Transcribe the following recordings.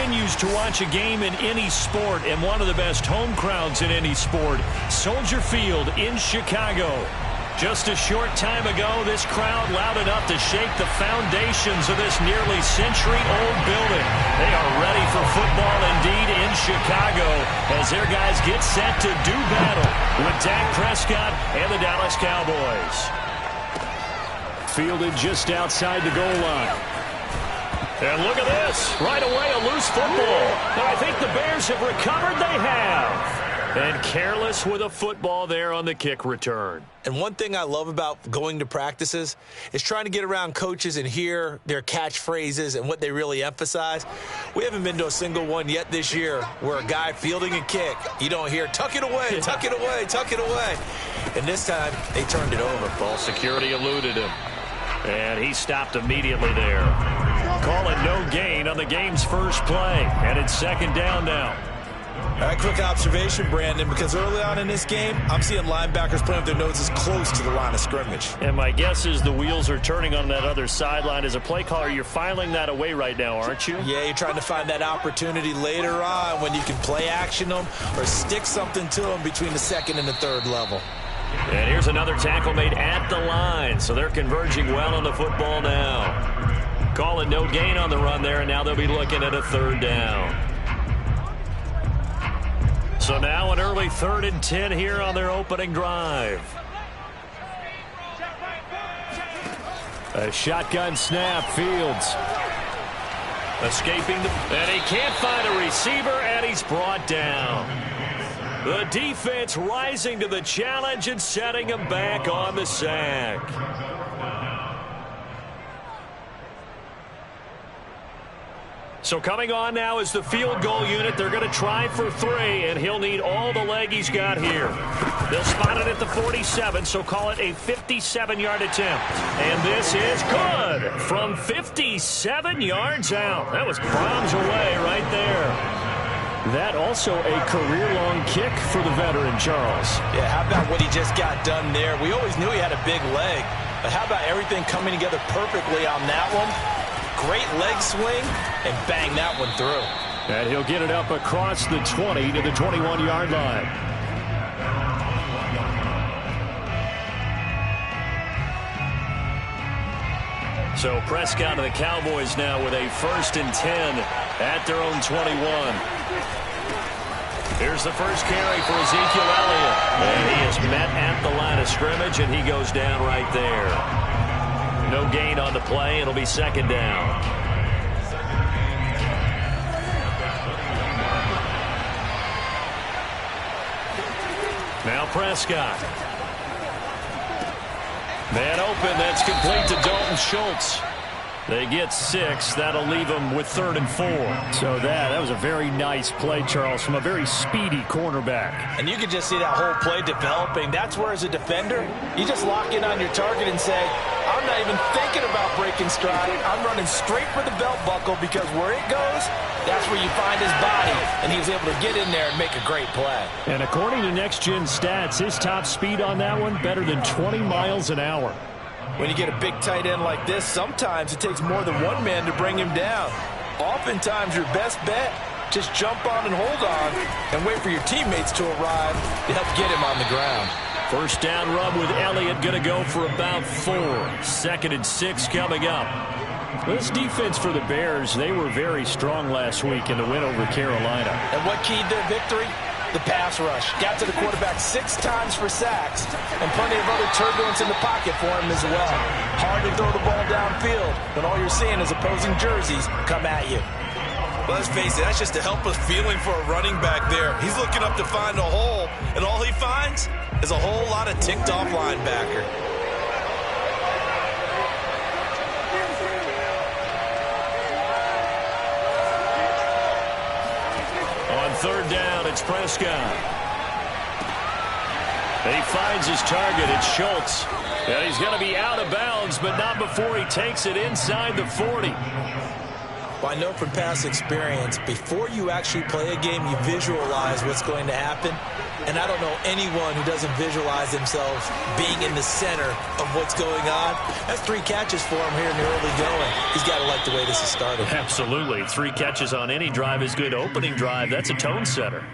continues to watch a game in any sport and one of the best home crowds in any sport, Soldier Field in Chicago. Just a short time ago, this crowd loud enough to shake the foundations of this nearly century-old building. They are ready for football indeed in Chicago as their guys get set to do battle with Dak Prescott and the Dallas Cowboys. Fielded just outside the goal line. And look at this. Right away, a loose football. And I think the Bears have recovered. They have. And careless with a football there on the kick return. And one thing I love about going to practices is trying to get around coaches and hear their catchphrases and what they really emphasize. We haven't been to a single one yet this year where a guy fielding a kick, you don't hear, tuck it away, tuck it away, tuck it away. And this time, they turned it over. Ball security eluded him. And he stopped immediately there. Calling no gain on the game's first play. And it's second down now. All right, quick observation, Brandon, because early on in this game, I'm seeing linebackers putting up their noses close to the line of scrimmage. And my guess is the wheels are turning on that other sideline. As a play caller, you're filing that away right now, aren't you? Yeah, you're trying to find that opportunity later on when you can play action them or stick something to them between the second and the third level. And here's another tackle made at the line, so they're converging well on the football now. Calling no gain on the run there, and now they'll be looking at a third down. So now an early 3rd and 10 here on their opening drive. A shotgun snap, Fields. Escaping, and he can't find a receiver, and he's brought down. The defense rising to the challenge and setting him back on the sack. So coming on now is the field goal unit. They're going to try for 3, and he'll need all the leg he's got here. They'll spot it at the 47, so call it a 57-yard attempt. And this is good from 57 yards out. That was bombs away right there. That also a career-long kick for the veteran, Charles. Yeah, how about what he just got done there? We always knew he had a big leg, but how about everything coming together perfectly on that one? Great leg swing, and bang that one through. And he'll get it up across the 20 to the 21-yard line. So Prescott and the Cowboys now with a 1st and 10 at their own 21. Here's the first carry for Ezekiel Elliott. And he is met at the line of scrimmage, and he goes down right there. No gain on the play. It'll be second down. Now Prescott. Man open. That's complete to Dalton Schultz. They get 6. That'll leave them with 3rd and 4. So that was a very nice play, Charles, from a very speedy cornerback. And you can just see that whole play developing. That's where, as a defender, you just lock in on your target and say, I'm not even thinking about breaking stride. I'm running straight for the belt buckle because where it goes, that's where you find his body. And he was able to get in there and make a great play. And according to Next Gen Stats, his top speed on that one, better than 20 miles an hour. When you get a big tight end like this, sometimes it takes more than one man to bring him down. Oftentimes, your best bet, just jump on and hold on and wait for your teammates to arrive to help get him on the ground. First down run with Elliott going to go for about 4. 2nd and 6 coming up. This defense for the Bears, they were very strong last week in the win over Carolina. And what keyed their victory? The pass rush. Got to the quarterback 6 times for sacks, and plenty of other turbulence in the pocket for him as well. Hard to throw the ball downfield when all you're seeing is opposing jerseys come at you. Well, let's face it, that's just a helpless feeling for a running back there. He's looking up to find a hole, and all he finds is a whole lot of ticked-off linebacker. On 3rd down, it's Prescott. He finds his target. It's Schultz. And he's going to be out of bounds, but not before he takes it inside the 40. Well, I know from past experience, before you actually play a game, you visualize what's going to happen. And I don't know anyone who doesn't visualize themselves being in the center of what's going on. That's 3 catches for him here in the early going. He's got to like the way this is started. Absolutely. 3 catches on any drive is good. Opening drive, that's a tone setter.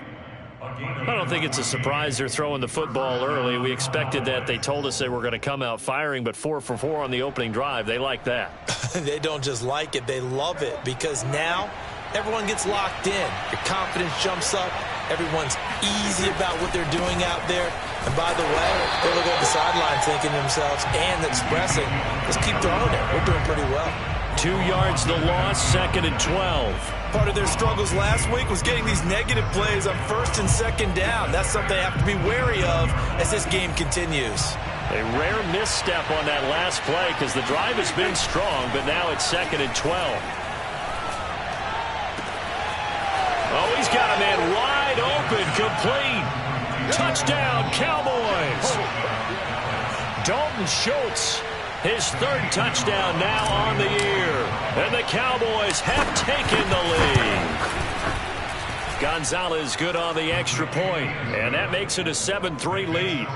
I don't think it's a surprise they're throwing the football early. We expected that. They told us they were going to come out firing, but 4 for 4 on the opening drive. They like that. They don't just like it. They love it because now everyone gets locked in. Your confidence jumps up. Everyone's easy about what they're doing out there. And by the way, they're looking at the sideline thinking to themselves and expressing, let's keep throwing it. We're doing pretty well. 2 yards the loss, 2nd and 12. Part of their struggles last week was getting these negative plays on 1st and 2nd down. That's something they have to be wary of as this game continues. A rare misstep on that last play because the drive has been strong, but now it's 2nd and 12. Oh, he's got a man wide open, complete. Touchdown, Cowboys. Dalton Schultz, his 3rd touchdown now on the year. And the Cowboys have taken the lead. Gonzalez good on the extra point, and that makes it a 7-3 lead.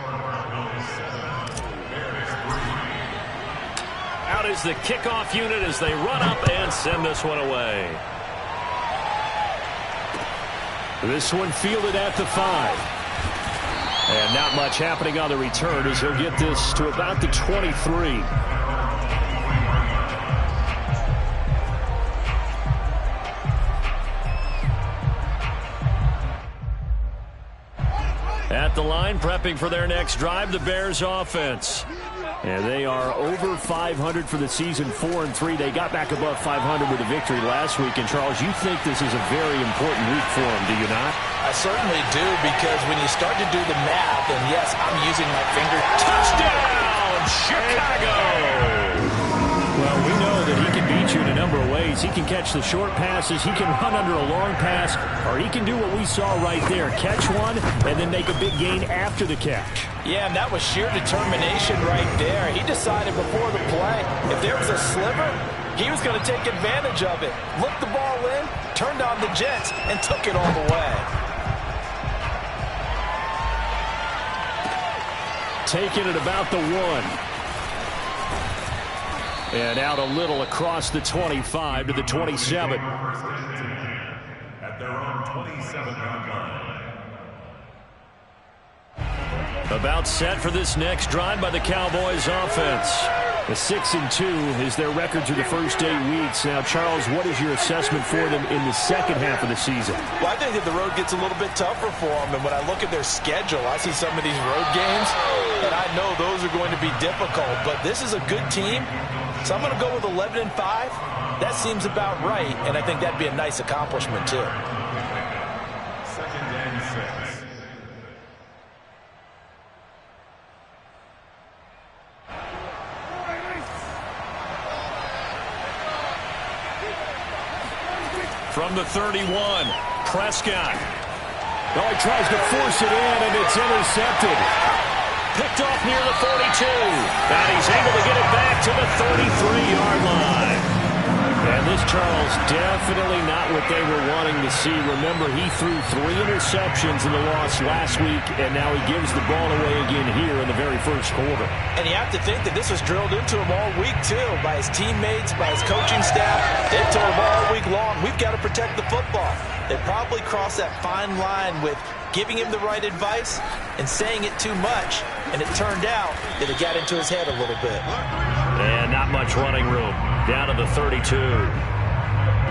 Out is the kickoff unit as they run up and send this one away. This one fielded at the 5. And not much happening on the return as he'll get this to about the 23. At the line, prepping for their next drive, the Bears offense. And they are over 500 for the season, 4-3. They got back above 500 with a victory last week. And, Charles, you think this is a very important week for them, do you not? I certainly do, because when you start to do the math, and yes, I'm using my finger. Touchdown, Chicago! Well, we know that he can beat you in a number of ways. He can catch the short passes, he can run under a long pass, or he can do what we saw right there, catch one and then make a big gain after the catch. Yeah, and that was sheer determination right there. He decided before the play, if there was a sliver, he was going to take advantage of it. Looked the ball in, turned on the jets, and took it all the way. Taking it about the 1. And out a little across the 25 to the 27. At their own 27-yard line. About set for this next drive by the Cowboys offense. The 6-2 is their record through the first 8 weeks. Now, Charles, what is your assessment for them in the second half of the season? Well, I think that the road gets a little bit tougher for them. And when I look at their schedule, I see some of these road games, and I know those are going to be difficult. But this is a good team. So I'm going to go with 11-5. That seems about right, and I think that'd be a nice accomplishment, too. 2nd and 6. From the 31, Prescott. Oh, he tries to force it in, and it's intercepted. Picked off near the 42. And he's able to get it back to the 33-yard line. And this, Charles, definitely not what they were wanting to see. Remember, he threw 3 interceptions in the loss last week, and now he gives the ball away again here in the very first quarter. And you have to think that this was drilled into him all week, too, by his teammates, by his coaching staff. They told him all week long, we've got to protect the football. They probably crossed that fine line with giving him the right advice and saying it too much. And it turned out that it got into his head a little bit. And not much running room. Down to the 32.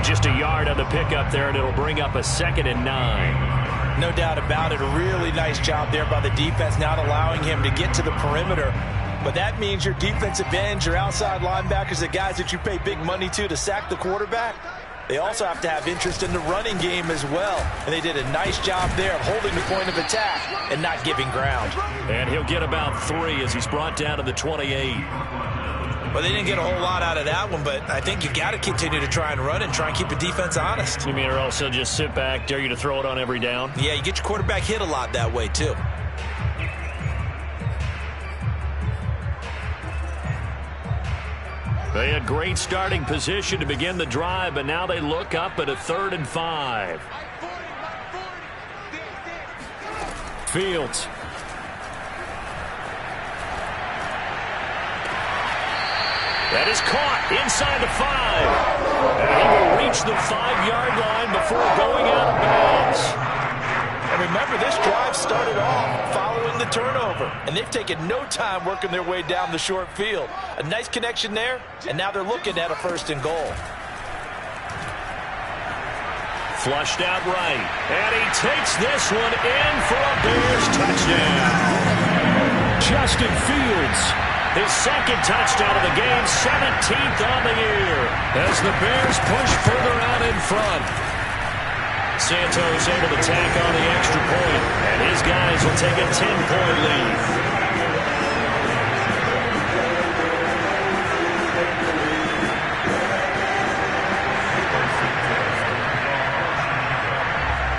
Just a yard on the pickup there, and it'll bring up a 2nd and 9. No doubt about it. A really nice job there by the defense, not allowing him to get to the perimeter. But that means your defensive ends, your outside linebackers, the guys that you pay big money to sack the quarterback, they also have to have interest in the running game as well. And they did a nice job there of holding the point of attack and not giving ground. And he'll get about 3 as he's brought down to the 28. Well, they didn't get a whole lot out of that one, but I think you got to continue to try and run and try and keep the defense honest. You mean, or else they'll just sit back, dare you to throw it on every down? Yeah, you get your quarterback hit a lot that way, too. They had great starting position to begin the drive, but now they look up at a 3rd and 5. Fields. That is caught inside the 5. And he will reach the 5-yard line before going out of bounds. And remember, this drive started off following the turnover, and they've taken no time working their way down the short field. A nice connection there, and now they're looking at a 1st and goal. Flushed out right, and he takes this one in for a Bears touchdown. Justin Fields, his 2nd touchdown of the game, 17th on the year, as the Bears push further out in front. Santos able to tack on the extra point, and his guys will take a 10-point lead.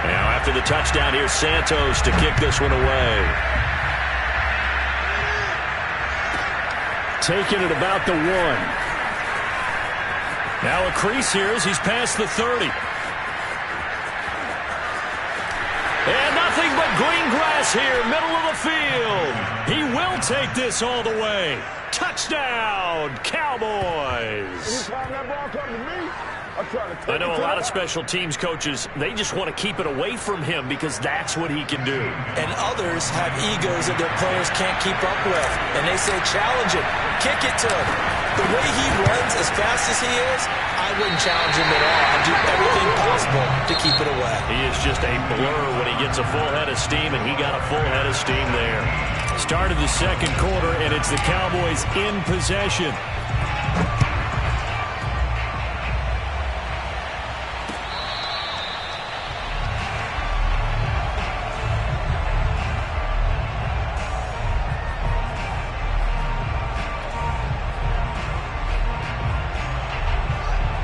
Now after the touchdown, here's Santos to kick this one away. Taking it about the 1. Now a crease here as he's past the 30. And nothing but green grass here, middle of the field. He will take this all the way. Touchdown, Cowboys. Anytime that ball comes to me, I know a lot of special teams coaches, they just want to keep it away from him because that's what he can do. And others have egos that their players can't keep up with. And they say, challenge him, kick it to him. The way he runs as fast as he is, I wouldn't challenge him at all. I'd do everything possible to keep it away. He is just a blur when he gets a full head of steam, and he got a full head of steam there. Started the 2nd quarter, and it's the Cowboys in possession.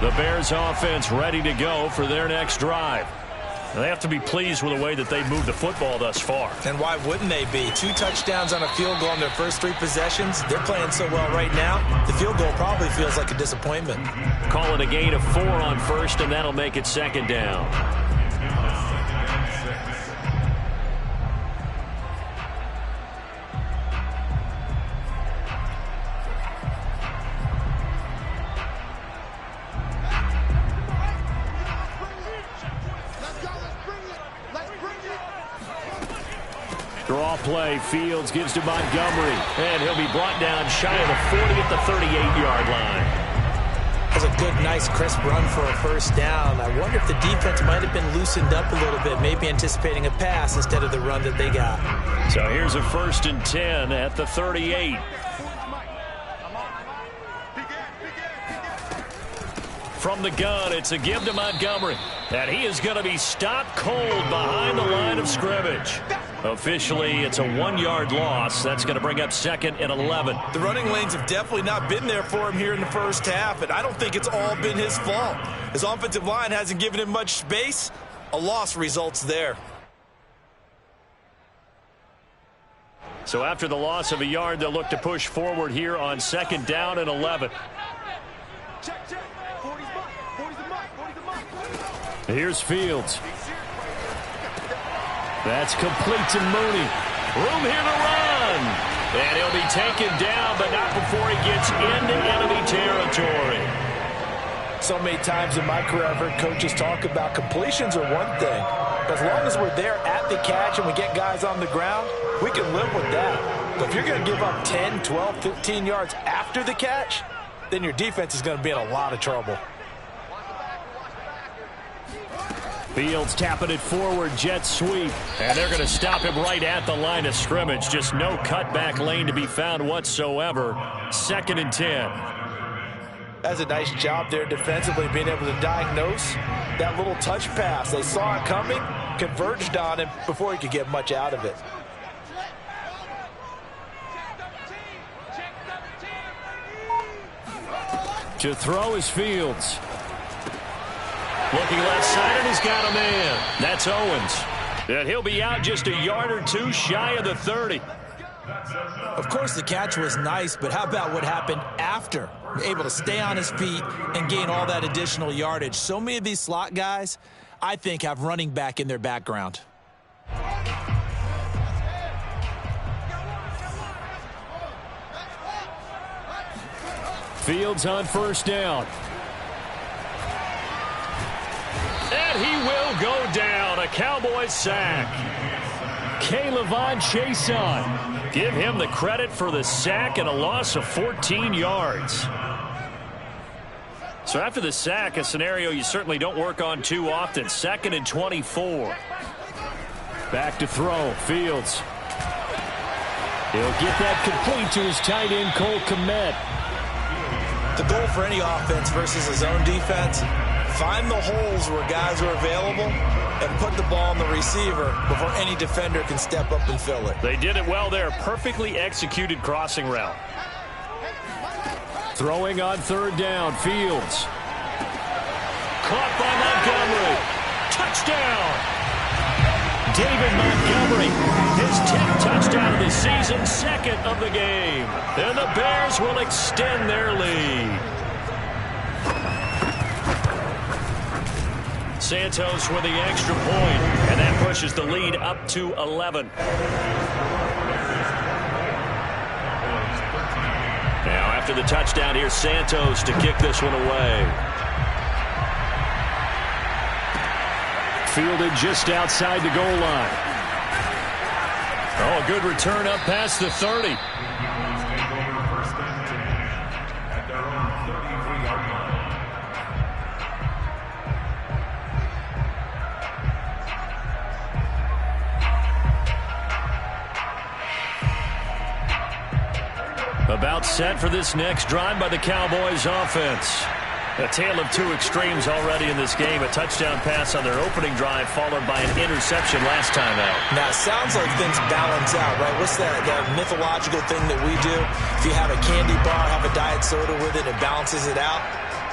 The Bears offense ready to go for their next drive. They have to be pleased with the way that they've moved the football thus far. And why wouldn't they be? 2 touchdowns on a field goal in their first 3 possessions. They're playing so well right now, the field goal probably feels like a disappointment. Call it a gain of 4 on 1st, and that'll make it 2nd down. Draw play, Fields gives to Montgomery, and he'll be brought down shy of the 40 at the 38-yard line. That's a good, nice, crisp run for a 1st down. I wonder if the defense might have been loosened up a little bit, maybe anticipating a pass instead of the run that they got. So here's a 1st and 10 at the 38. From the gun, it's a give to Montgomery. And he is going to be stopped cold behind the line of scrimmage. Officially, it's a 1-yard loss. That's going to bring up 2nd and 11. The running lanes have definitely not been there for him here in the first half, and I don't think it's all been his fault. His offensive line hasn't given him much space. A loss results there. So after the loss of a yard, they'll look to push forward here on 2nd down and 11. Here's Fields. That's complete to Mooney. Room here to run. And he'll be taken down, but not before he gets into enemy territory. So many times in my career, I've heard coaches talk about completions are one thing. But as long as we're there at the catch and we get guys on the ground, we can live with that. But if you're going to give up 10, 12, 15 yards after the catch, then your defense is going to be in a lot of trouble. Fields tapping it forward, jet sweep. And they're going to stop him right at the line of scrimmage. Just no cutback lane to be found whatsoever. 2nd and 10. That's a nice job there defensively, being able to diagnose that little touch pass. They saw it coming, converged on him before he could get much out of it. To throw is Fields. Looking left side, and he's got a man. That's Owens. And he'll be out just a yard or 2 shy of the 30. Of course, the catch was nice, but how about what happened after? Able to stay on his feet and gain all that additional yardage. So many of these slot guys, I think, have running back in their background. Fields on first down. And he will go down. A Cowboys sack. K'Lavon Chaisson. Give him the credit for the sack and a loss of 14 yards. So after the sack, a scenario you certainly don't work on too often. 2nd and 24. Back to throw. Fields. He'll get that complete to his tight end, Cole Kmet. The goal for any offense versus his own defense, find the holes where guys are available and put the ball on the receiver before any defender can step up and fill it. They did it well there. Perfectly executed crossing route. Throwing on third down. Fields. Caught by Montgomery. Touchdown. David Montgomery, his 10th touchdown of the season, 2nd of the game. And the Bears will extend their lead. Santos with the extra point, and that pushes the lead up to 11. Now after the touchdown, here's Santos to kick this one away. Fielded just outside the goal line. Oh, a good return up past the 30. About set for this next drive by the Cowboys offense. A tale of two extremes already in this game. A touchdown pass on their opening drive followed by an interception last time out. Now, it sounds like things balance out, right? What's that mythological thing that we do? If you have a candy bar, have a diet soda with it, it balances it out.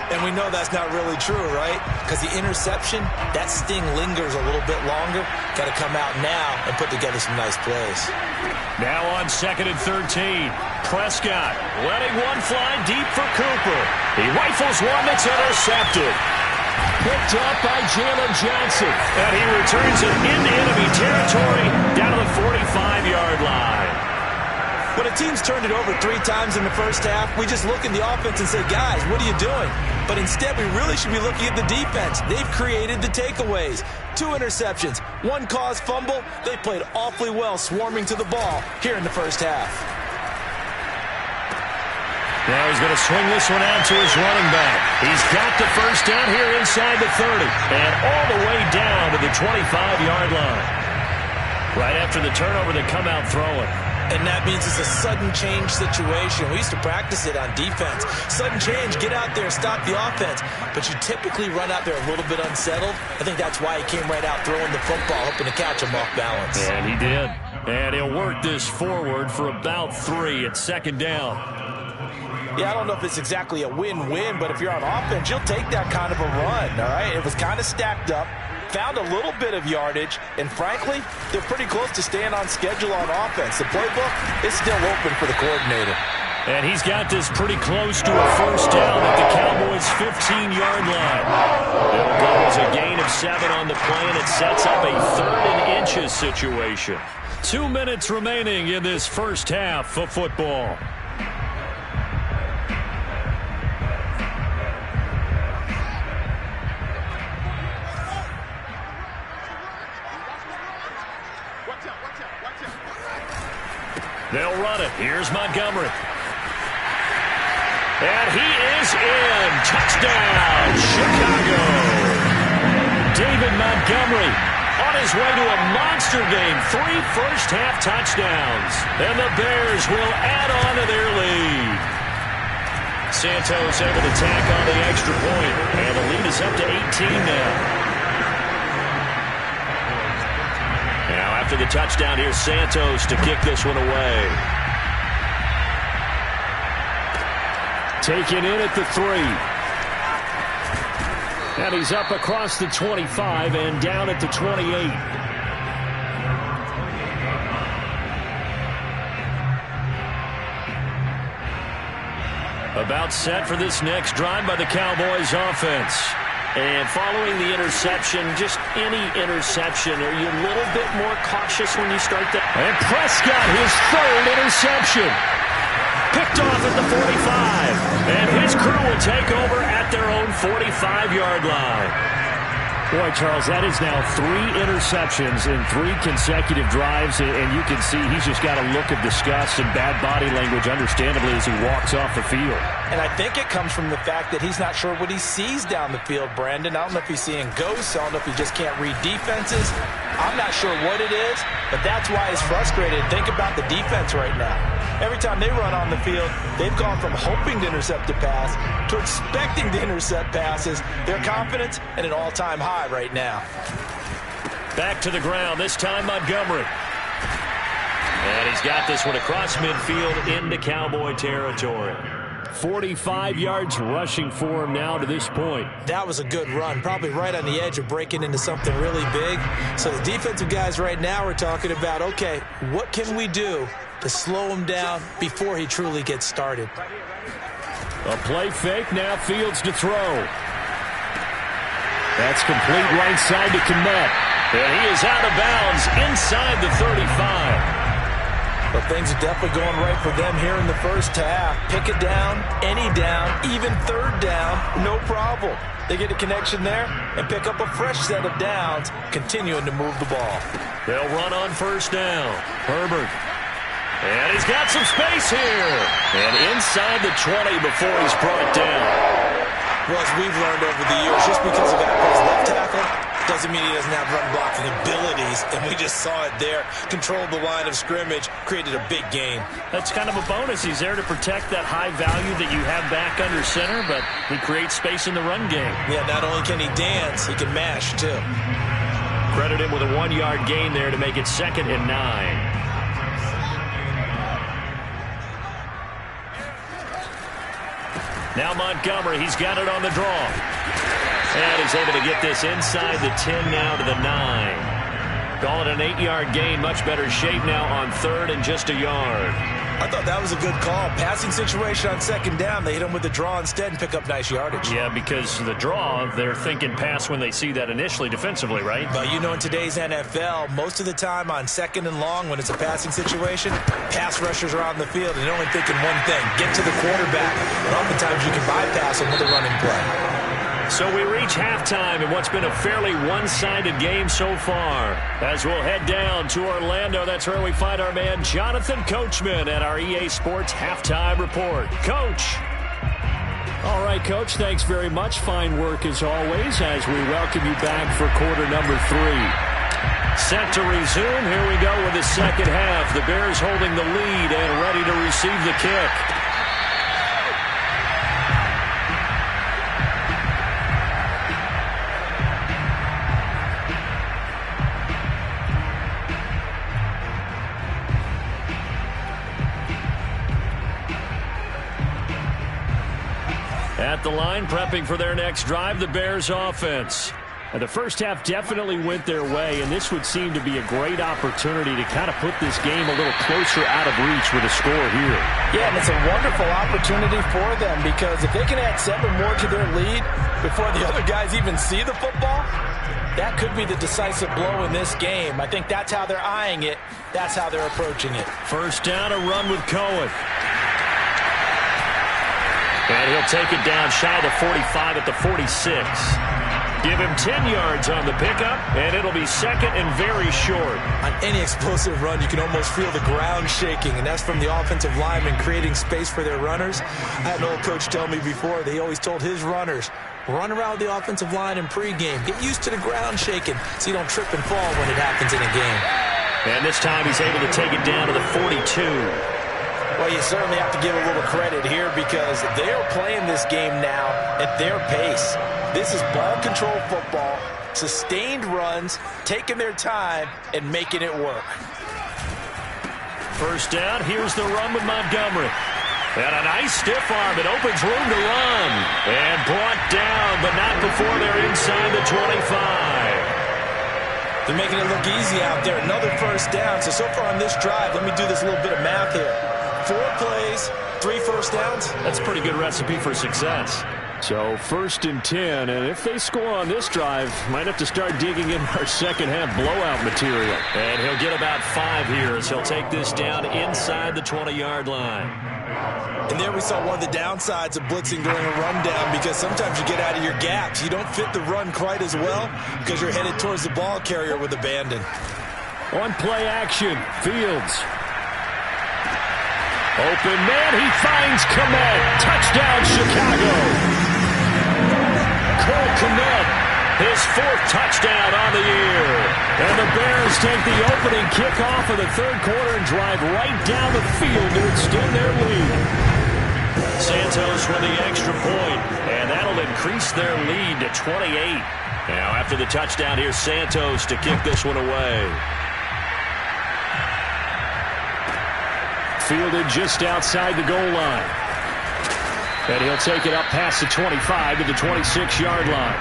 And we know that's not really true, right? Because the interception, that sting lingers a little bit longer. Got to come out now and put together some nice plays. Now on 2nd and 13. Prescott letting one fly deep for Cooper. He rifles one that's intercepted. Picked up by Jalen Johnson. And he returns it into enemy territory down to the 45-yard line. When a team's turned it over 3 times in the first half, we just look at the offense and say, guys, what are you doing? But instead, we really should be looking at the defense. They've created the takeaways. 2 interceptions, 1 caused fumble. They played awfully well swarming to the ball here in the first half. Now he's going to swing this one out to his running back. He's got the first down here inside the 30 and all the way down to the 25-yard line. Right after the turnover, they come out throwing. And that means it's a sudden change situation. We used to practice it on defense. Sudden change, get out there, stop the offense. But you typically run out there a little bit unsettled. I think that's why he came right out throwing the football, hoping to catch him off balance. And he did. And he'll work this forward for about 3 at 2nd down. Yeah, I don't know if it's exactly a win-win, but if you're on offense, you'll take that kind of a run, all right? It was kind of stacked up. Found a little bit of yardage, and frankly, they're pretty close to staying on schedule on offense. The playbook is still open for the coordinator. And he's got this pretty close to a first down at the Cowboys' 15-yard line. It'll go as a gain of 7 on the play, and it sets up a 3rd and inches situation. 2 minutes remaining in this first half of football. They'll run it. Here's Montgomery. And he is in. Touchdown, Chicago. David Montgomery on his way to a monster game. 3 first-half touchdowns. And the Bears will add on to their lead. Santos able to tack on the extra point. And the lead is up to 18 now. Now after the touchdown, here's Santos to kick this one away. Taken in at the 3. And he's up across the 25 and down at the 28. About set for this next drive by the Cowboys offense. And following the interception, just any interception, are you a little bit more cautious when you start that? And Prescott, his third interception. Picked off at the 45. And his crew will take over at their own 45-yard line. Boy, Charles, that is now 3 interceptions in 3 consecutive drives, and you can see he's just got a look of disgust and bad body language, understandably, as he walks off the field. And I think it comes from the fact that he's not sure what he sees down the field, Brandon. I don't know if he's seeing ghosts. I don't know if he just can't read defenses. I'm not sure what it is, but that's why he's frustrated. Think about the defense right now. Every time they run on the field, they've gone from hoping to intercept a pass to expecting to intercept passes. Their confidence at an all-time high right now. Back to the ground, this time Montgomery. And he's got this one across midfield into Cowboy territory. 45 yards rushing for him now to this point. That was a good run, probably right on the edge of breaking into something really big. So the defensive guys right now are talking about, okay, what can we do to slow him down before he truly gets started? A play fake, now Fields to throw. That's complete right side to Kmet. And he is out of bounds inside the 35. But things are definitely going right for them here in the first half. Pick it down, any down, even third down, no problem. They get a connection there and pick up a fresh set of downs, continuing to move the ball. They'll run on first down. Herbert. And he's got some space here. And inside the 20 before he's brought down. Well, as we've learned over the years, just because a guy plays left tackle doesn't mean he doesn't have run blocking abilities. And we just saw it there. Controlled the line of scrimmage, created a big gain. That's kind of a bonus. He's there to protect that high value that you have back under center, but he creates space in the run game. Yeah, not only can he dance, he can mash, too. Credit him with a 1-yard gain there to make it 2nd and 9. Now Montgomery, he's got it on the draw. And he's able to get this inside the 10 now to the 9. Call it an 8-yard gain, much better shape now on 3rd and just a yard. I thought that was a good call. Passing situation on 2nd down. They hit him with the draw instead and pick up nice yardage. Yeah, because the draw, they're thinking pass when they see that initially defensively, right? But you know, in today's NFL, most of the time on 2nd and long, when it's a passing situation, pass rushers are on the field and they're only thinking one thing, get to the quarterback. And oftentimes you can bypass him with a running play. So we reach halftime in what's been a fairly one-sided game so far. As we'll head down to Orlando, that's where we find our man Jonathan Coachman at our EA Sports Halftime Report. Coach. All right, Coach, thanks very much. Fine work as always as we welcome you back for quarter number 3. Set to resume. Here we go with the second half. The Bears holding the lead and ready to receive the kick. At the line, prepping for their next drive, the Bears offense. And the first half definitely went their way, and this would seem to be a great opportunity to kind of put this game a little closer out of reach with a score here. Yeah, and it's a wonderful opportunity for them because if they can add 7 more to their lead before the other guys even see the football, that could be the decisive blow in this game. I think that's how they're eyeing it. That's how they're approaching it. First down, a run with Cohen. And he'll take it down shy of the 45 at the 46. Give him 10 yards on the pickup, and it'll be 2nd and very short. On any explosive run, you can almost feel the ground shaking, and that's from the offensive linemen creating space for their runners. I had an old coach tell me before, they always told his runners, run around the offensive line in pregame. Get used to the ground shaking so you don't trip and fall when it happens in a game. And this time he's able to take it down to the 42. Well, you certainly have to give a little credit here because they are playing this game now at their pace. This is ball control football, sustained runs, taking their time, and making it work. First down, here's the run with Montgomery. And a nice stiff arm. It opens room to run. And brought down, but not before they're inside the 25. They're making it look easy out there. Another first down. So far on this drive, let me do this little bit of math here. 4 plays, 3 first downs. That's a pretty good recipe for success. So 1st and 10, and if they score on this drive, might have to start digging in our second half blowout material. And he'll get about 5 here as he'll take this down inside the 20-yard line. And there we saw one of the downsides of blitzing during a rundown, because sometimes you get out of your gaps. You don't fit the run quite as well because you're headed towards the ball carrier with abandon. On play action, Fields. Open man, he finds Kmet. Touchdown, Chicago. Cole Kmet, his 4th touchdown on the year. And the Bears take the opening kickoff of the 3rd quarter and drive right down the field to extend their lead. Santos with the extra point, and that'll increase their lead to 28. Now after the touchdown, here's Santos to kick this one away. Fielded just outside the goal line. And he'll take it up past the 25 to the 26-yard line.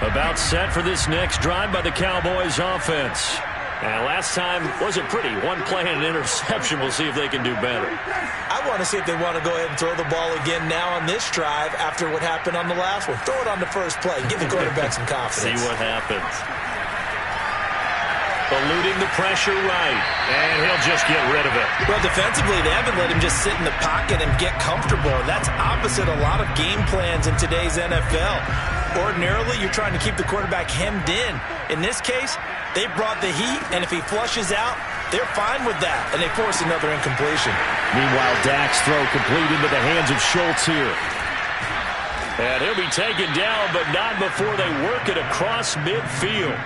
About set for this next drive by the Cowboys offense. And last time wasn't pretty. 1 play and an interception. We'll see if they can do better. I want to see if they want to go ahead and throw the ball again now on this drive after what happened on the last one. Throw it on the first play. Give the quarterback some confidence. See what happens. Eluding the pressure right. And he'll just get rid of it. Well, defensively, they haven't let him just sit in the pocket and get comfortable. And that's opposite a lot of game plans in today's NFL. Ordinarily, you're trying to keep the quarterback hemmed in. In this case, they brought the heat, and if he flushes out, they're fine with that, and they force another incompletion. Meanwhile, Dak's throw complete into the hands of Schultz here. And he'll be taken down, but not before they work it across midfield.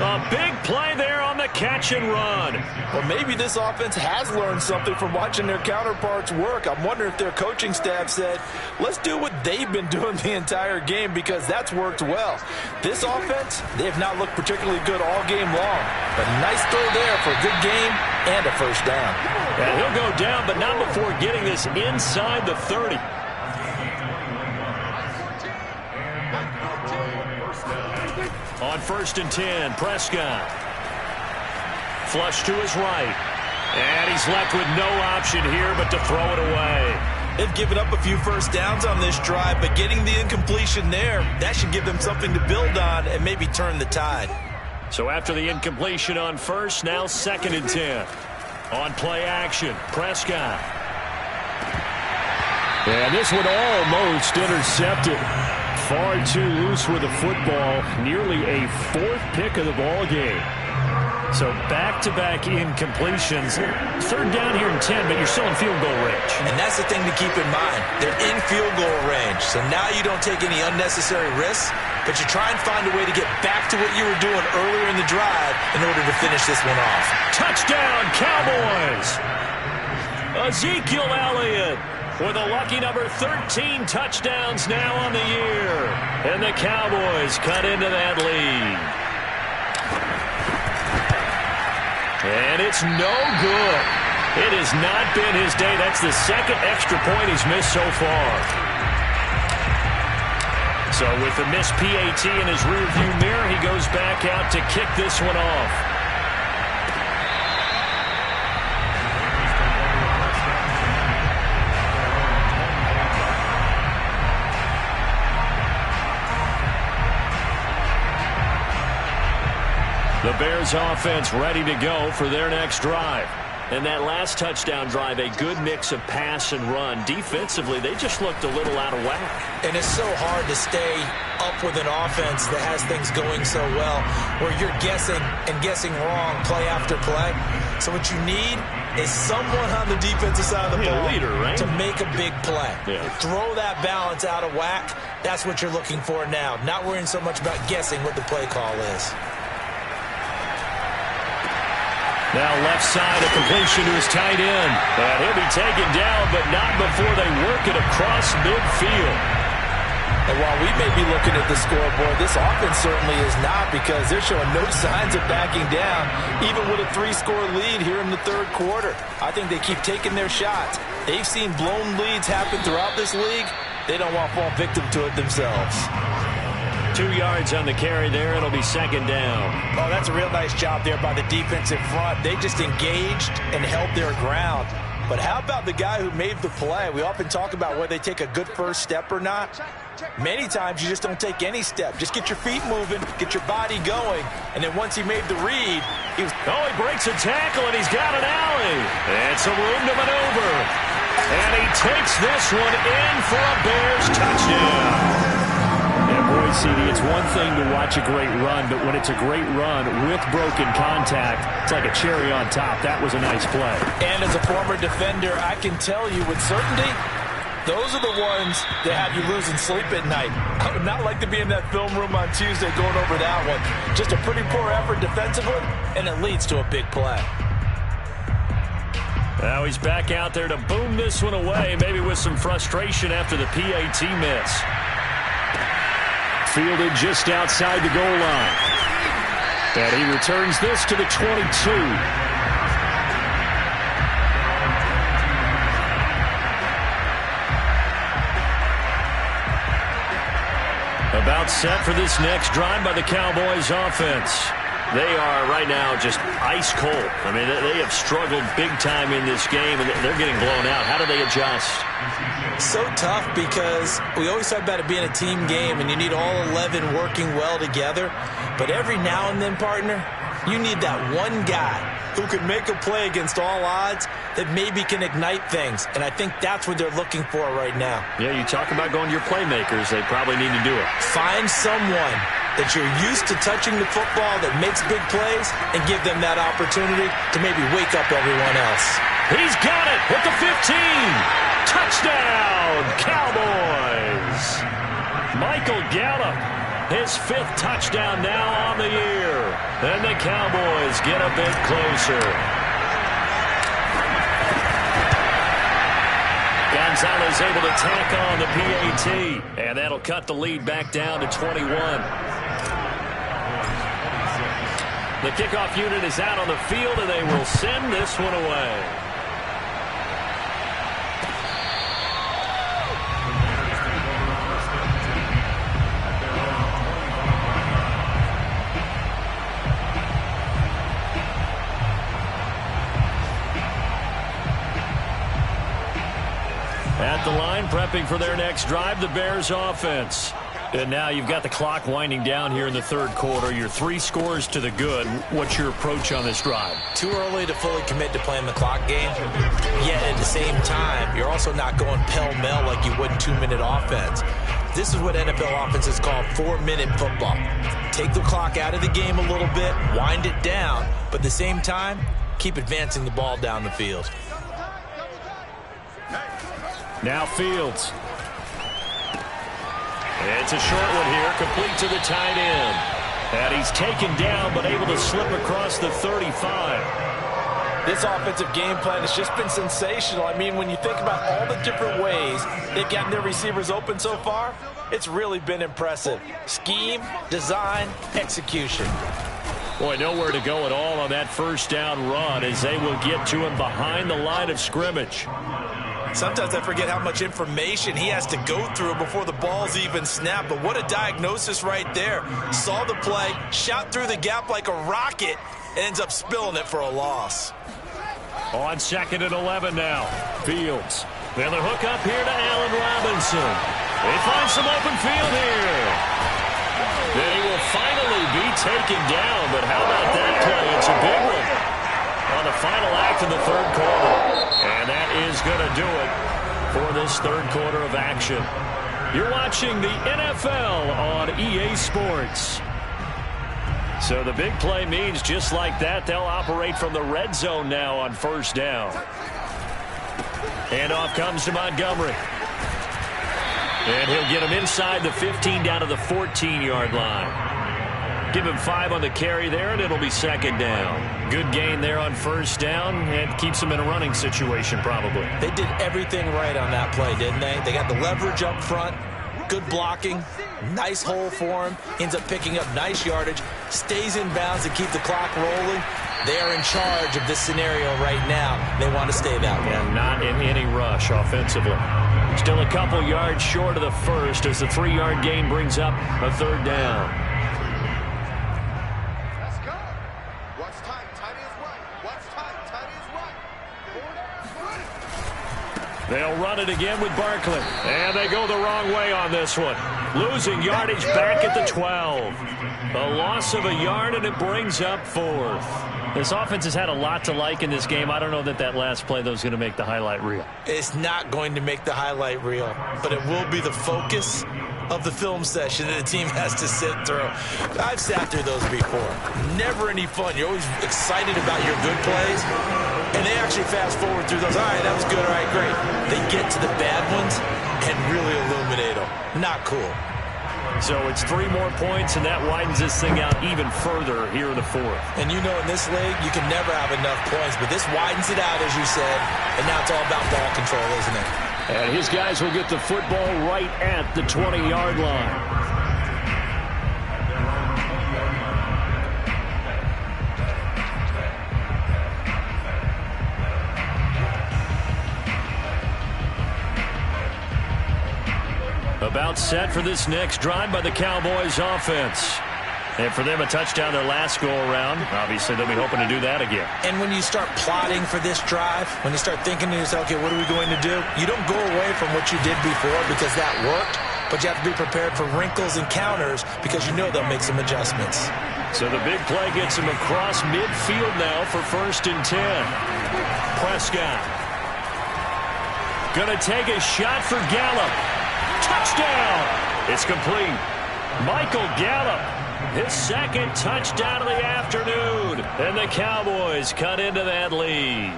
A big play there on the catch and run. Well, maybe this offense has learned something from watching their counterparts work. I'm wondering if their coaching staff said, let's do what they've been doing the entire game, because that's worked well. This offense, they have not looked particularly good all game long. But nice throw there for a good game and a first down. And he'll go down, but not before getting this inside the 30. On 1st and 10, Prescott. Flush to his right. And he's left with no option here but to throw it away. They've given up a few first downs on this drive, but getting the incompletion there, that should give them something to build on and maybe turn the tide. So after the incompletion on 1st, now 2nd and 10. On play action, Prescott. And this one almost intercepted. Far too loose with the football. Nearly a 4th pick of the ball game. So back-to-back incompletions. 3rd down here and 10, but you're still in field goal range. And that's the thing to keep in mind. They're in field goal range. So now you don't take any unnecessary risks, but you try and find a way to get back to what you were doing earlier in the drive in order to finish this one off. Touchdown, Cowboys! Ezekiel Elliott with a lucky number 13 touchdowns now on the year. And the Cowboys cut into that lead. And it's no good. It has not been his day. That's the 2nd extra point he's missed so far. So with the missed PAT in his rearview mirror, he goes back out to kick this one off. The Bears offense ready to go for their next drive. And that last touchdown drive, a good mix of pass and run. Defensively, they just looked a little out of whack. And it's so hard to stay up with an offense that has things going so well, where you're guessing and guessing wrong play after play. So what you need is someone on the defensive side of the ball leader, right? to make a big play. Yeah. Throw that balance out of whack. That's what you're looking for now. Not worrying so much about guessing what the play call is. Now left side, a completion to his tight end. And he'll be taken down, but not before they work it across midfield. And while we may be looking at the scoreboard, this offense certainly is not, because they're showing no signs of backing down, even with a 3-score lead here in the 3rd quarter. I think they keep taking their shots. They've seen blown leads happen throughout this league, they don't want to fall victim to it themselves. 2 yards on the carry there. It'll be second down. Oh, that's a real nice job there by the defense in front. They just engaged and held their ground. But how about the guy who made the play? We often talk about whether they take a good first step or not. Many times you just don't take any step. Just get your feet moving, get your body going, and then once he made the read, he breaks a tackle, and he's got an alley. And some room to maneuver. And he takes this one in for a Bears touchdown. And boy, CD, it's one thing to watch a great run, but when it's a great run with broken contact, it's like a cherry on top. That was a nice play. And as a former defender, I can tell you with certainty, those are the ones that have you losing sleep at night. I would not like to be in that film room on Tuesday going over that one. Just a pretty poor effort defensively, and it leads to a big play. Now he's back out there to boom this one away, maybe with some frustration after the PAT miss. Fielded just outside the goal line. And he returns this to the 22. About set for this next drive by the Cowboys offense. They are right now just ice cold. I mean, they have struggled big time in this game, and they're getting blown out. How do they adjust? So tough because we always talk about it being a team game, and you need all 11 working well together. But every now and then, partner, you need that one guy who can make a play against all odds that maybe can ignite things. And I think that's what they're looking for right now. Yeah, you talk about going to your playmakers. They probably need to do it. Find someone that you're used to touching the football that makes big plays and give them that opportunity to maybe wake up everyone else. He's got it with the 15. Touchdown, Cowboys. Michael Gallup, his 5th touchdown now on the year. And the Cowboys get a bit closer. Gonzalez able to tack on the PAT. And that'll cut the lead back down to 21. The kickoff unit is out on the field, and they will send this one away. At the line, prepping for their next drive, the Bears offense. And now you've got the clock winding down here in the third quarter. You're 3 scores to the good. What's your approach on this drive? Too early to fully commit to playing the clock game. Yet at the same time, you're also not going pell-mell like you would in 2-minute offense. This is what NFL offenses call 4-minute football. Take the clock out of the game a little bit, wind it down, but at the same time, keep advancing the ball down the field. Now Fields. It's a short one here, complete to the tight end. And he's taken down, but able to slip across the 35. This offensive game plan has just been sensational. I mean, when you think about all the different ways they've gotten their receivers open so far, it's really been impressive. Scheme, design, execution. Boy, nowhere to go at all on that first down run as they will get to him behind the line of scrimmage. Sometimes I forget how much information he has to go through before the ball's even snapped. But what a diagnosis right there. Saw the play, shot through the gap like a rocket, and ends up spilling it for a loss. On 2nd and 11 now. Fields. Then the hook up here to Allen Robinson. They find some open field here. Then he will finally be taken down. But how about that play? It's a big one on the final act of the third quarter. And that is going to do it for this third quarter of action. You're watching the NFL on EA Sports. So the big play means just like that, they'll operate from the red zone now on first down. Handoff comes to Montgomery. And he'll get him inside the 15 down to the 14-yard line. Give him 5 on the carry there, and it'll be second down. Good gain there on first down, and keeps him in a running situation probably. They did everything right on that play, didn't they? They got the leverage up front, good blocking, nice hole for him, ends up picking up nice yardage, stays in bounds to keep the clock rolling. They are in charge of this scenario right now. They want to stay that way. And not in any rush offensively. Still a couple yards short of the first as the 3-yard gain brings up a third down. Let's go. Watch tight. Tight is right. Watch tight. Tight is right. They'll run it again with Barkley. And they go the wrong way on this one. Losing yardage back at the 12. A loss of a yard, and it brings up 4th. This offense has had a lot to like in this game. I don't know that last play, though, is going to make the highlight reel. It's not going to make the highlight reel, but it will be the focus of the film session that the team has to sit through. I've sat through those before. Never any fun. You're always excited about your good plays, and they actually fast forward through those. All right, that was good. All right, great. They get to the bad ones and really illuminate them. Not cool. So it's 3 more points, and that widens this thing out even further here in the 4th. And you know in this league, you can never have enough points, but this widens it out, as you said, and now it's all about ball control, isn't it? And his guys will get the football right at the 20-yard line. About set for this next drive by the Cowboys offense. And for them, a touchdown their last go-around. Obviously, they'll be hoping to do that again. And when you start plotting for this drive, when you start thinking to yourself, okay, what are we going to do? You don't go away from what you did before because that worked, but you have to be prepared for wrinkles and counters because you know they'll make some adjustments. So the big play gets him across midfield now for 1st and 10. Prescott. Gonna take a shot for Gallup. Touchdown! It's complete. Michael Gallup, his 2nd touchdown of the afternoon. And the Cowboys cut into that lead.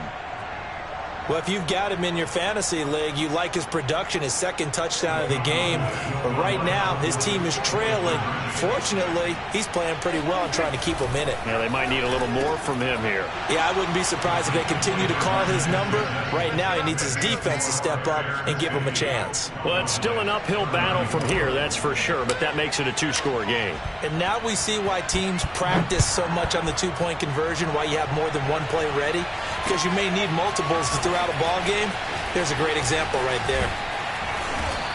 Well, if you've got him in your fantasy league, you like his production, his 2nd touchdown of the game. But right now, his team is trailing. Fortunately, he's playing pretty well and trying to keep him in it. Yeah, they might need a little more from him here. Yeah, I wouldn't be surprised if they continue to call his number. Right now, he needs his defense to step up and give him a chance. Well, it's still an uphill battle from here, that's for sure, but that makes it a 2-score game. And now we see why teams practice so much on the 2-point conversion, why you have more than one play ready, because you may need multiples to throw out a ball game. There's a great example right there.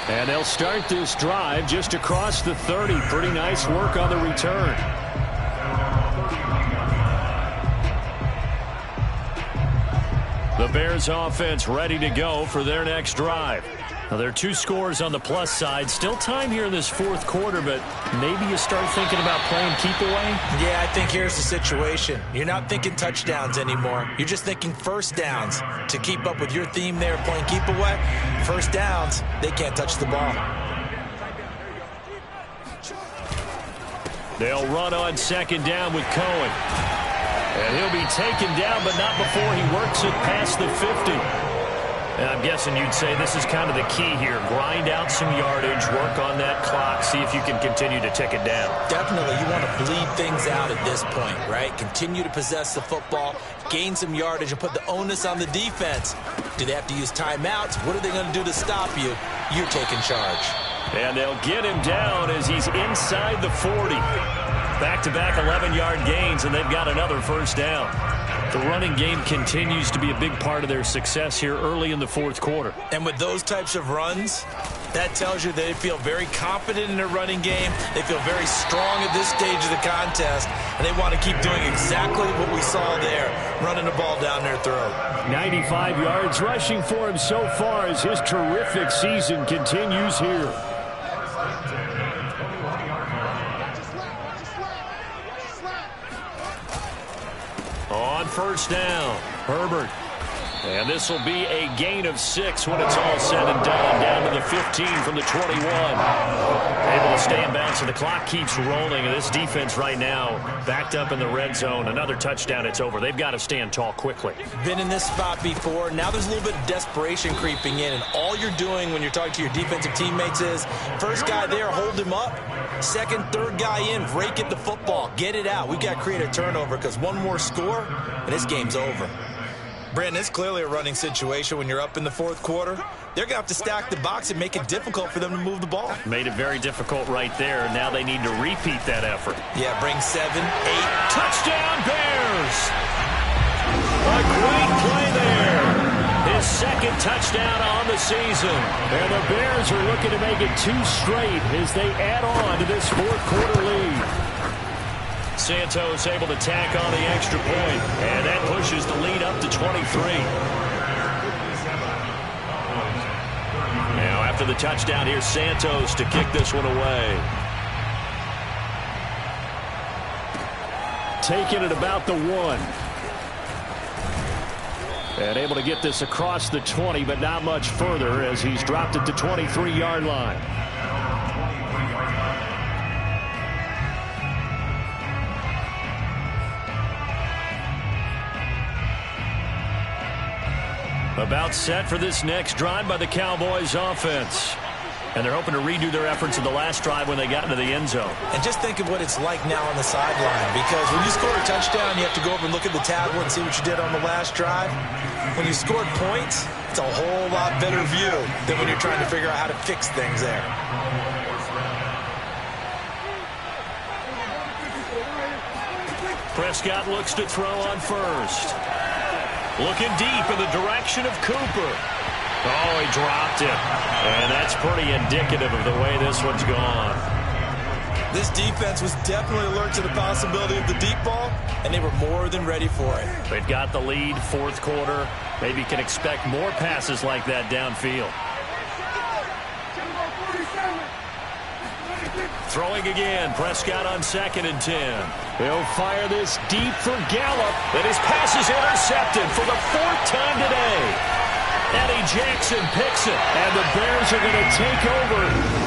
And they'll start this drive just across the 30. Pretty nice work on the return. The Bears offense ready to go for their next drive. Now, there are 2 scores on the plus side. Still time here in this 4th quarter, but maybe you start thinking about playing keep away? Yeah, I think here's the situation. You're not thinking touchdowns anymore. You're just thinking first downs. To keep up with your theme there, playing keep away, first downs, they can't touch the ball. They'll run on 2nd down with Cohen. And he'll be taken down, but not before he works it past the 50. And I'm guessing you'd say this is kind of the key here. Grind out some yardage, work on that clock, see if you can continue to tick it down. Definitely. You want to bleed things out at this point, right? Continue to possess the football, gain some yardage, and put the onus on the defense. Do they have to use timeouts? What are they going to do to stop you? You're taking charge. And they'll get him down as he's inside the 40. Back-to-back 11-yard gains, and they've got another first down. The running game continues to be a big part of their success here early in the 4th quarter. And with those types of runs, that tells you they feel very confident in their running game. They feel very strong at this stage of the contest, and they want to keep doing exactly what we saw there, running the ball down their throat. 95 yards rushing for him so far as his terrific season continues here. On first down, Herbert. And this will be a gain of 6 when it's all said and done. Down to the 15 from the 21. Able to stay in bounds, so the clock keeps rolling. And this defense right now backed up in the red zone. Another touchdown, it's over. They've got to stand tall quickly. Been in this spot before. Now there's a little bit of desperation creeping in. And all you're doing when you're talking to your defensive teammates is, first guy there, hold him up. Second, third guy in, rake at the football. Get it out. We've got to create a turnover because one more score, and this game's over. Brandon, it's clearly a running situation when you're up in the 4th quarter. They're going to have to stack the box and make it difficult for them to move the ball. Made it very difficult right there. Now they need to repeat that effort. Yeah, bring 7, 8. Touchdown, Bears! A great play there. His second touchdown on the season. And the Bears are looking to make it 2 straight as they add on to this fourth-quarter lead. Santos able to tack on the extra point, and that pushes the lead up to 23. Now after the touchdown, here's Santos to kick this one away. Taking it about the 1. And able to get this across the 20, but not much further as he's dropped it to 23-yard line. About set for this next drive by the Cowboys offense. And they're hoping to redo their efforts in the last drive when they got into the end zone. And just think of what it's like now on the sideline, because when you score a touchdown, you have to go over and look at the tablet and see what you did on the last drive. When you scored points, it's a whole lot better view than when you're trying to figure out how to fix things there. Prescott looks to throw on first. Looking deep in the direction of Cooper. Oh, he dropped it. And that's pretty indicative of the way this one's gone. This defense was definitely alert to the possibility of the deep ball, and they were more than ready for it. They've got the lead, fourth quarter. Maybe can expect more passes like that downfield. Throwing again, Prescott on 2nd and 10. He'll fire this deep for Gallup. And his pass is intercepted for the 4th time today. Eddie Jackson picks it, and the Bears are going to take over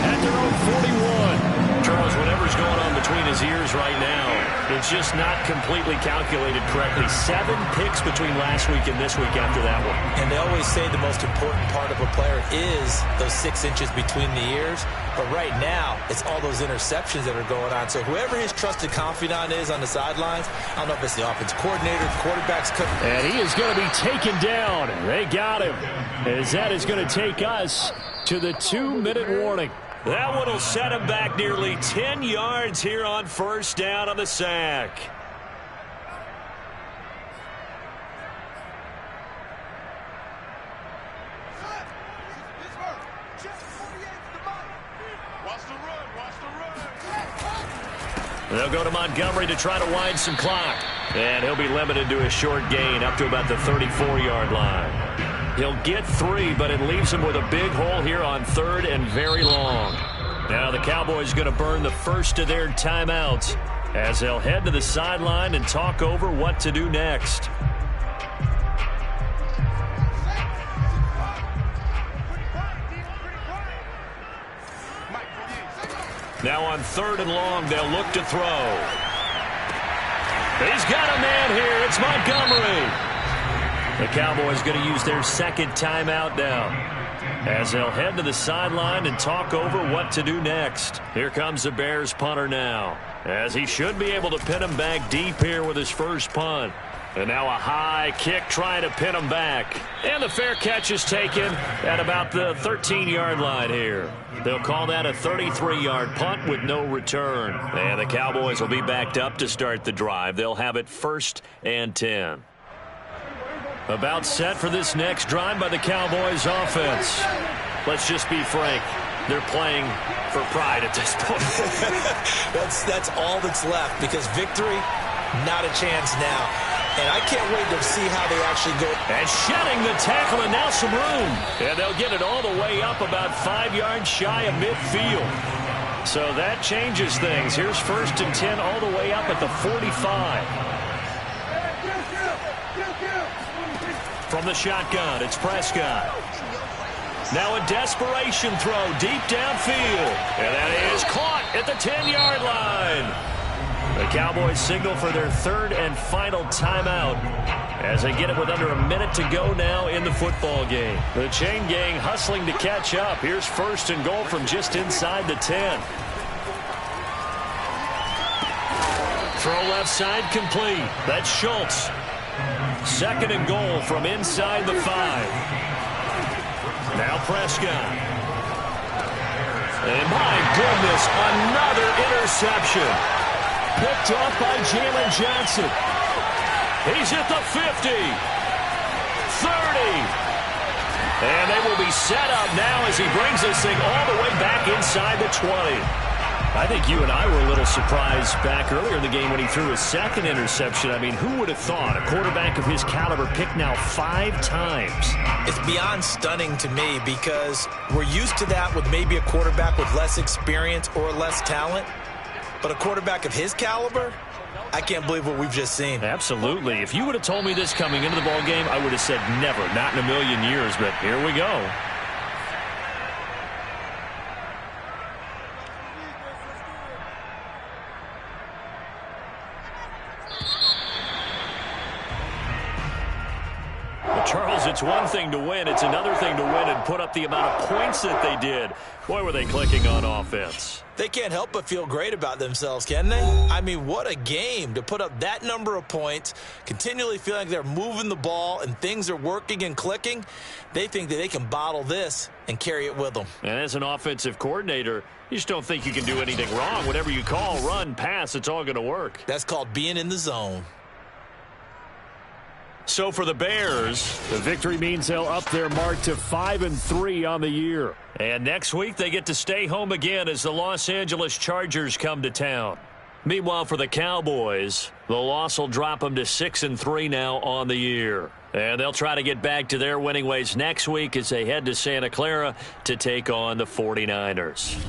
at their own 41. Charles, whatever's going on between his ears right now, it's just not completely calculated correctly. 7 picks between last week and this week after that one. And they always say the most important part of a player is those 6 inches between the ears. But right now, it's all those interceptions that are going on. So whoever his trusted confidant is on the sidelines, I don't know if it's the offensive coordinator, quarterback's coach. And he is going to be taken down. They got him. As that is going to take us to the 2-minute warning. That one will set him back nearly 10 yards here on first down on the sack. They'll go to Montgomery to try to wind some clock. And he'll be limited to a short gain up to about the 34-yard line. He'll get 3, but it leaves him with a big hole here on 3rd and very long. Now the Cowboys going to burn the first of their timeouts as they'll head to the sideline and talk over what to do next. Now on 3rd and long, they'll look to throw. He's got a man here. It's Montgomery. The Cowboys going to use their 2nd timeout now as they'll head to the sideline and talk over what to do next. Here comes the Bears punter now, as he should be able to pin him back deep here with his first punt. And now a high kick trying to pin him back. And the fair catch is taken at about the 13-yard line here. They'll call that a 33-yard punt with no return. And the Cowboys will be backed up to start the drive. They'll have it 1st and 10. About set for this next drive by the Cowboys offense. Let's just be frank. They're playing for pride at this point. That's all that's left, because victory, not a chance now. And I can't wait to see how they actually go. And shedding the tackle, and now some room. And they'll get it all the way up about 5 yards shy of midfield. So that changes things. Here's 1st and 10 all the way up at the 45. From the shotgun, it's Prescott. Now a desperation throw deep downfield. And that is caught at the 10-yard line. The Cowboys signal for their 3rd and final timeout as they get it with under a minute to go now in the football game. The chain gang hustling to catch up. Here's 1st and goal from just inside the 10. Throw left side complete. That's Schultz. 2nd and goal from inside the 5. Now Prescott. And my goodness, another interception. Picked off by Jalen Johnson. He's at the 50. 30. And they will be set up now as he brings this thing all the way back inside the 20. I think you and I were a little surprised back earlier in the game when he threw his second interception. I mean, who would have thought a quarterback of his caliber picked now 5 times? It's beyond stunning to me because we're used to that with maybe a quarterback with less experience or less talent. But a quarterback of his caliber, I can't believe what we've just seen. Absolutely. If you would have told me this coming into the ball game, I would have said never, not in a million years. But here we go. Charles, it's one thing to win. It's another thing to win and put up the amount of points that they did. Boy, were they clicking on offense. They can't help but feel great about themselves, can they? I mean, what a game to put up that number of points, continually feeling like they're moving the ball and things are working and clicking. They think that they can bottle this and carry it with them. And as an offensive coordinator, you just don't think you can do anything wrong. Whatever you call, run, pass, it's all going to work. That's called being in the zone. So for the Bears, the victory means they'll up their mark to 5-3 on the year. And next week they get to stay home again as the Los Angeles Chargers come to town. Meanwhile, for the Cowboys, the loss will drop them to 6-3 now on the year. And they'll try to get back to their winning ways next week as they head to Santa Clara to take on the 49ers.